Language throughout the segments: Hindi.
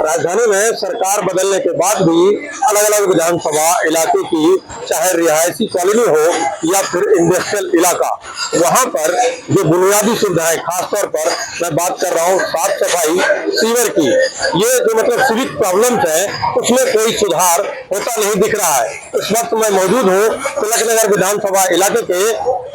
राजधानी में सरकार बदलने के बाद भी अलग अलग विधानसभा इलाके की, चाहे रिहायशी कॉलोनी हो या फिर इंडस्ट्रियल इलाका, वहां पर जो बुनियादी सुविधाएं, खासतौर पर मैं बात कर रहा हूं साफ सफाई, सीवर की, ये जो मतलब सिविक प्रॉब्लम्स है, उसमें कोई सुधार होता नहीं दिख रहा है। इस वक्त मैं मौजूद हूँ तिलकनगर विधानसभा इलाके के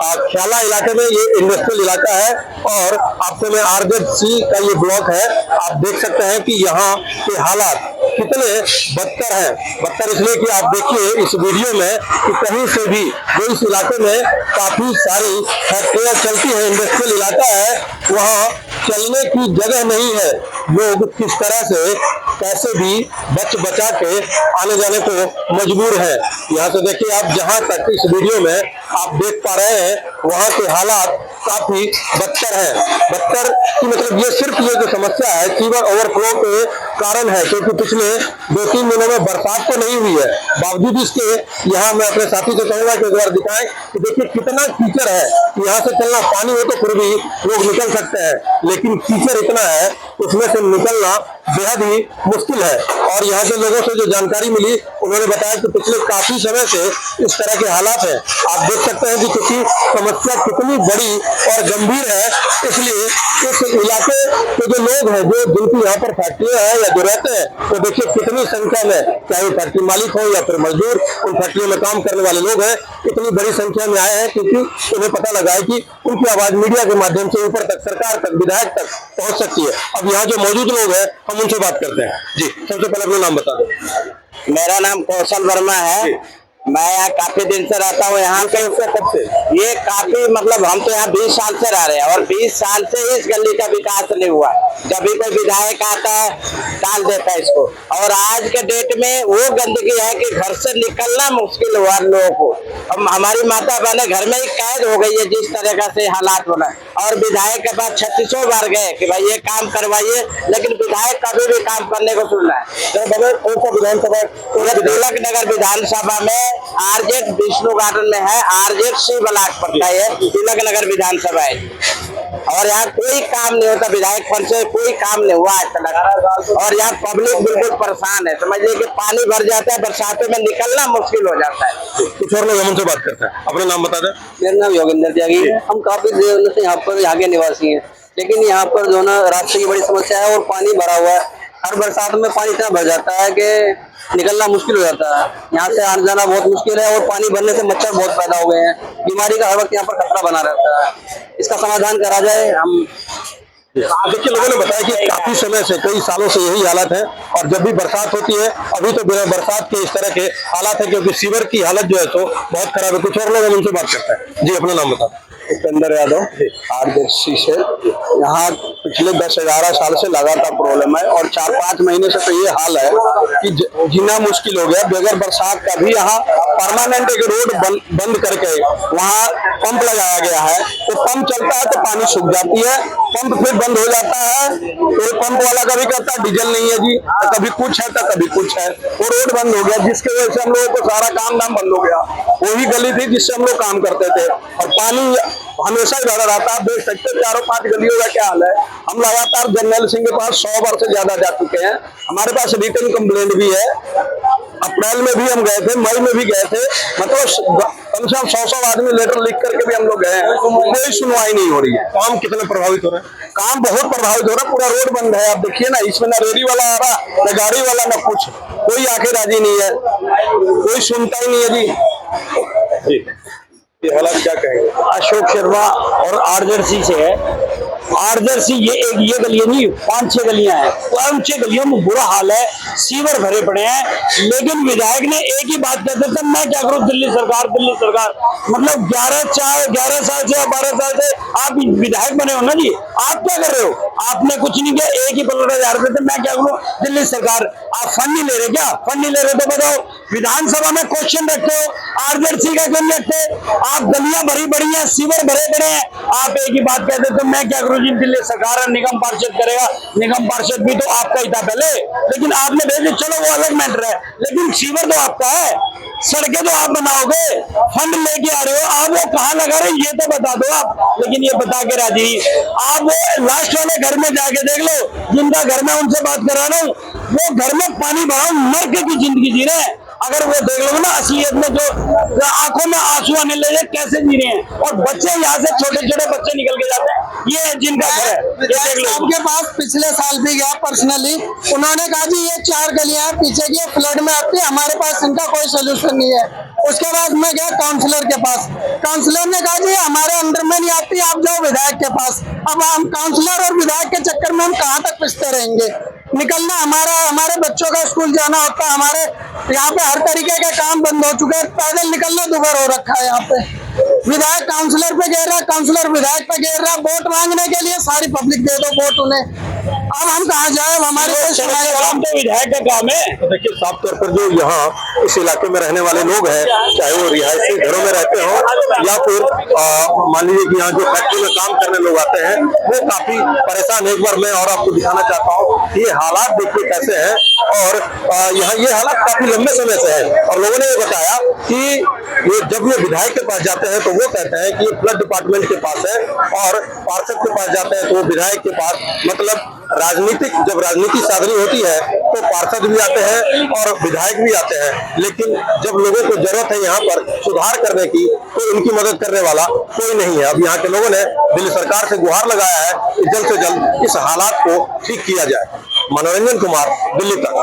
ख्याला इलाके में। ये इंडस्ट्रियल इलाका है और आपसे मैं RZC का ये ब्लॉक है, आप देख सकते हैं कि यहाँ के हालात कितने बदतर हैं। बदतर इसलिए कि आप देखिए इस वीडियो में कि कहीं से भी जो इस इलाके में काफी सारी फैक्ट्रियां चलती हैं, इंडस्ट्रियल इलाका है, वहाँ चलने की जगह नहीं है। लोग किस तरह से कैसे भी बच बचा के आने जाने को मजबूर है। यहाँ से देखिए आप, जहाँ तक इस वीडियो में आप देख पा रहे हैं वहाँ के हालात काफी बदतर है। बदतर की मतलब ये सिर्फ ये जो समस्या है सीवर ओवरफ्लो के कारण है, क्योंकि पिछले 2-3 दिनों में बरसात तो नहीं हुई है। बावजूद इसके यहाँ मैं अपने साथी से कहूंगा कि एक बार दिखाएं कि देखिए कितना कीचड़ है। यहाँ से चलना, पानी हो तो फिर भी लोग निकल सकते हैं, लेकिन कीचड़ इतना है उसमें से निकलना बेहद ही मुश्किल है। और यहाँ के लोगों से जो जानकारी मिली, उन्होंने बताया कि पिछले काफी समय से इस तरह के हालात हैं। आप देख सकते हैं कि क्योंकि समस्या कितनी बड़ी और गंभीर है, इसलिए इस इलाके के जो लोग हैं, जो जिनकी यहाँ पर फैक्ट्रियां हैं या जो रहते हैं, तो देखिए कितनी संख्या में, चाहे फैक्ट्री मालिक हो या फिर मजदूर उन फैक्ट्रियों में काम करने वाले लोग हैं, इतनी बड़ी संख्या में आए हैं क्योंकि उन्हें पता लगा है कि उनकी आवाज मीडिया के माध्यम से ऊपर तक, सरकार तक, विधायक तक पहुंच सकती है। अब यहाँ जो मौजूद लोग हैं हम उनसे बात करते हैं। जी, सबसे पहले अपना नाम बता दो। मेरा नाम कौशल वर्मा है। मैं यहाँ काफी दिन से रहता हूँ। यहाँ पे कब से? ये काफी मतलब हम तो यहाँ 20 साल से रह रहे हैं और 20 साल से इस गली का विकास नहीं हुआ। जब भी कोई विधायक आता है टाल देता है इसको, और आज के डेट में वो गंदगी है कि घर से निकलना मुश्किल हुआ लोगों को। अब हमारी माता बहने घर में ही कैद हो गई है जिस तरह से हालात होना है। और विधायक के पास 3600 बार गए कि भाई ये काम करवाइए, लेकिन विधायक कभी भी काम करने को सुन रहा है। विधानसभा तिलकनगर विधानसभा में RZ विष्णु गार्डन में है, RZ ब्लॉक पड़ता है, तिलकनगर विधानसभा है। और यहाँ कोई काम नहीं होता, विधायक फंड से कोई काम नहीं हुआ आज तक। और यहाँ पब्लिक बिल्कुल परेशान है। समझिए कि पानी भर जाता है, बरसातों में निकलना मुश्किल हो जाता है। कुछ और लोग हमसे बात करते हैं। अपना नाम बता दें। मेरा नाम योगेंद्र त्यागी। हम काफी देर से यहाँ पर यहाँ के निवासी हैं, लेकिन यहाँ पर जो ना रास्ते की बड़ी समस्या है और पानी भरा हुआ है। हर बरसात में पानी इतना भर जाता है कि निकलना मुश्किल हो जाता है। यहाँ से आने जाना बहुत मुश्किल है और पानी भरने से मच्छर बहुत पैदा हो गए हैं। बीमारी का हर वक्त यहाँ पर खतरा बना रहता है। इसका समाधान करा जाए। हम देखिए, लोगों ने बताया कि काफी समय से, कई सालों से यही हालत है और जब भी बरसात होती है, अभी तो बिना बरसात के इस तरह के हालात है क्योंकि सीवर की हालत जो है तो बहुत खराब है। कुछ और लोग उनसे बात करते हैं। जी, अपना नाम बता। उपेंद्र यादव, RZ से। यहाँ पिछले 10-11 साल से लगातार प्रॉब्लम है और 4-5 महीने से तो ये हाल है कि जीना मुश्किल हो गया। बगैर बरसात का भी यहाँ परमानेंट एक रोड बंद करके वहाँ पंप लगाया गया है। तो पंप चलता है तो पानी सूख जाती है, पंप फिर बंद हो जाता है। तो पंप वाला कभी कहता है डीजल नहीं है जी, तो कभी कुछ है तो कभी कुछ है। वो रोड बंद हो गया, जिसकी वजह से हम लोगों को सारा काम धाम बंद हो गया। वही गली थी जिससे हम लोग काम करते थे और पानी हमेशा ही भरा रहता है। देख सकते हैं 4-5 गलियों का क्या हाल है। हम लगातार जर्नैल सिंह के पास 100 बार से ज्यादा जा चुके हैं। हमारे पास रिटर्न कंप्लेंट भी है। अप्रैल में भी हम गए थे, मई में भी गए थे। मतलब कम से कम 100 आदमी लेटर लिख करके भी हम लोग गए हैं, कोई सुनवाई नहीं हो रही है। काम कितना प्रभावित हो रहा है? काम बहुत प्रभावित हो रहा है। पूरा रोड बंद है। आप देखिए ना, इसमें ना रेडी वाला आ रहा, ना गाड़ी वाला, ना कुछ। कोई आके राजी नहीं है, कोई सुनता ही नहीं है जी। ये हालात क्या कहेंगे? अशोक शर्मा और RZ से है। RZ ये गलियां नहीं, 5-6 गलियां हैं। 5-6 गलियों में बुरा हाल है, सीवर भरे पड़े हैं। लेकिन विधायक ने एक ही बात कहते थे, मैं क्या करूं, दिल्ली सरकार, दिल्ली सरकार। मतलब 11 साल से या 12 साल से आप विधायक बने हो ना जी, आप क्या कर रहे हो? आपने कुछ नहीं किया, एक ही पलटा जा रहे थे, मैं क्या करूं, दिल्ली सरकार। आप फंड नहीं ले रहे क्या? फंड नहीं ले रहे तो बताओ, विधानसभा में क्वेश्चन रखते हो, RZ का क्यों नहीं रखते? आप गलियां भरी पड़ी हैं, सीवर भरे पड़े हैं, आप एक ही बात कहते तो मैं क्या करूं जी, दिल्ली सरकार है, निगम पार्षद करेगा। निगम पार्षद भी तो आपका ही था पहले, लेकिन आपने भेजे, चलो वो अलग मैटर है, लेकिन सीवर तो आपका है। सड़कें तो आप बनाओगे, फंड लेके आ रहे हो, आप वो कहाँ लगा रहे हैं ये तो बता दो आप। लेकिन ये बता के राजी आप वो लास्ट वाले घर में जाके देख लो, जिनका घर में उनसे बात करा रहा हूँ, वो घर में पानी भरा नर्क की जिंदगी जी रहे हैं। अगर वो देख लो ना असलियत में जो आंखों में आंसू आने लगे कैसे जी रहे हैं, और बच्चे यहाँ से छोटे छोटे बच्चे निकल के जाते हैं, ये जिनका घर है। ये देख लो, आपके पास पिछले साल भी गया पर्सनली, उन्होंने कहा जी ये 4 गलियां हैं पीछे की फ्लड में आती है, हमारे पास इनका कोई सोल्यूशन नहीं है। उसके बाद मैं गया काउंसलर के पास, काउंसलर ने कहा जी हमारे अंडर में नहीं आती, आप जाओ विधायक के पास। अब हम काउंसलर और विधायक के चक्कर में हम कहाँ तक पिसते रहेंगे। निकलना हमारे बच्चों का स्कूल जाना होता है, हमारे यहाँ पे हर तरीके के काम बंद हो चुके हैं, पैदल निकलना दुभर हो रखा है। यहाँ पे विधायक काउंसलर पे घेर रहा, काउंसलर विधायक पे घेर रहा, वोट मांगने के लिए सारी पब्लिक दे दो वोट उन्हें। अब हम कहाँ जाए, अब हमारे काम तो विधायक का काम है। तो देखिए साफ तौर पर जो यहाँ इस इलाके में रहने वाले लोग हैं, चाहे वो रिहायशी घरों में रहते हो या फिर मान लीजिए कि यहाँ जो फैक्ट्री में काम करने लोग आते हैं, वो काफी परेशान है। एक बार मैं और आपको दिखाना चाहता हूँ कि ये हालात देखिए कैसे हैं, और यहाँ ये हालात काफी लंबे समय से है। और लोगों ने ये बताया कि जब ये विधायक के पास जाते हैं तो वो कहते हैं कि ये फ्लड डिपार्टमेंट के पास है, और पार्षद के पास जाते हैं तो वो विधायक के पास, मतलब जब राजनीति साधनी होती है तो पार्षद भी आते हैं और विधायक भी आते हैं, लेकिन जब लोगों को जरूरत है यहाँ पर सुधार करने की तो इनकी मदद करने वाला कोई नहीं है। अब यहाँ के लोगों ने दिल्ली सरकार से गुहार लगाया है कि जल्द से जल्द इस हालात को ठीक किया जाए। मनोरंजन कुमार, दिल्ली तक।